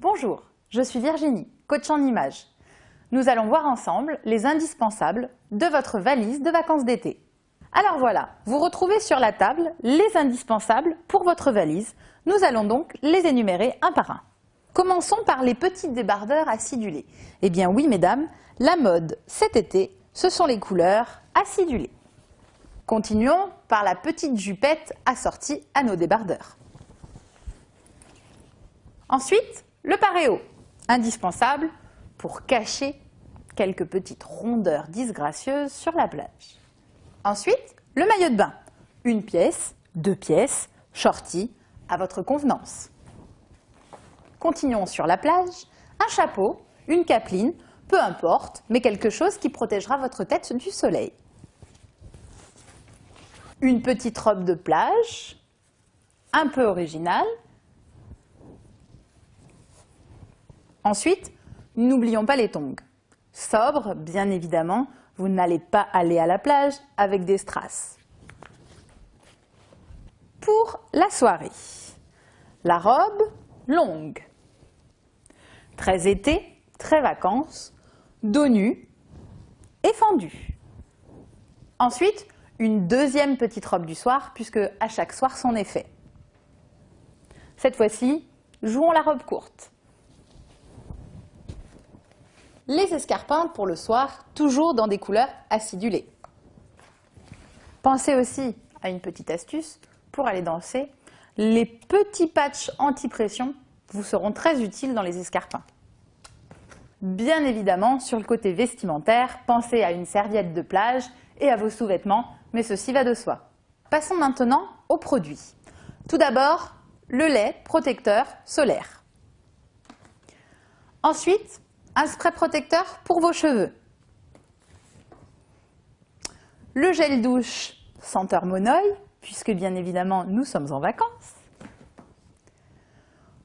Bonjour, je suis Virginie, coach en images. Nous allons voir ensemble les indispensables de votre valise de vacances d'été. Alors voilà, vous retrouvez sur la table les indispensables pour votre valise. Nous allons donc les énumérer un par un. Commençons par les petits débardeurs acidulés. Eh bien oui mesdames, la mode cet été, ce sont les couleurs acidulées. Continuons par la petite jupette assortie à nos débardeurs. Ensuite, le paréo, indispensable pour cacher quelques petites rondeurs disgracieuses sur la plage. Ensuite, le maillot de bain, une pièce, 2 pièces, shorty, à votre convenance. Continuons sur la plage, un chapeau, une capeline, peu importe, mais quelque chose qui protégera votre tête du soleil. Une petite robe de plage, un peu originale. Ensuite, n'oublions pas les tongs. Sobre, bien évidemment, vous n'allez pas aller à la plage avec des strass. Pour la soirée, la robe longue. Très été, très vacances, dos nu et fendu. Ensuite, une deuxième petite robe du soir, puisque à chaque soir son effet. Cette fois-ci, jouons la robe courte. Les escarpins pour le soir, toujours dans des couleurs acidulées. Pensez aussi à une petite astuce pour aller danser. Les petits patchs anti-pression vous seront très utiles dans les escarpins. Bien évidemment, sur le côté vestimentaire, pensez à une serviette de plage et à vos sous-vêtements, mais ceci va de soi. Passons maintenant aux produits. Tout d'abord, le lait protecteur solaire. Ensuite, un spray protecteur pour vos cheveux. Le gel douche senteur monoï, puisque bien évidemment nous sommes en vacances.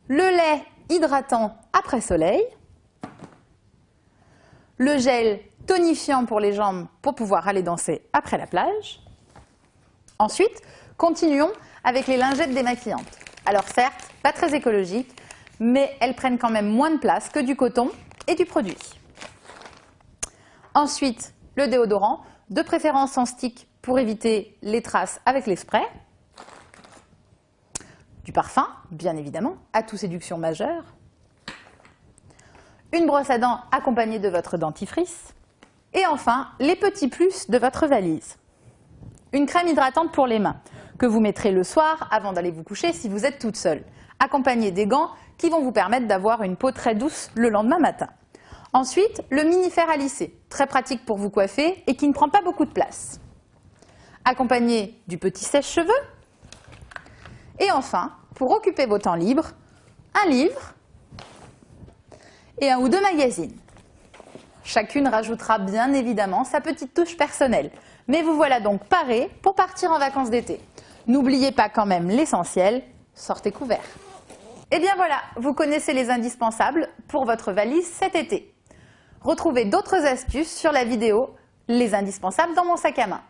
Le lait hydratant après soleil. Le gel tonifiant pour les jambes pour pouvoir aller danser après la plage. Ensuite, continuons avec les lingettes démaquillantes. Alors certes, pas très écologiques, mais elles prennent quand même moins de place que du coton et du produit. Ensuite, le déodorant, de préférence en stick pour éviter les traces avec les sprays. Du parfum, bien évidemment, atout séduction majeur. Une brosse à dents accompagnée de votre dentifrice. Et enfin, les petits plus de votre valise. Une crème hydratante pour les mains, que vous mettrez le soir avant d'aller vous coucher si vous êtes toute seule, accompagnée des gants qui vont vous permettre d'avoir une peau très douce le lendemain matin. Ensuite, le mini fer à lisser, très pratique pour vous coiffer et qui ne prend pas beaucoup de place. Accompagné du petit sèche-cheveux. Et enfin, pour occuper vos temps libres, un livre et 1 ou 2 magazines. Chacune rajoutera bien évidemment sa petite touche personnelle. Mais vous voilà donc parés pour partir en vacances d'été. N'oubliez pas quand même l'essentiel, sortez couverts. Et bien voilà, vous connaissez les indispensables pour votre valise cet été. Retrouvez d'autres astuces sur la vidéo « Les indispensables dans mon sac à main ».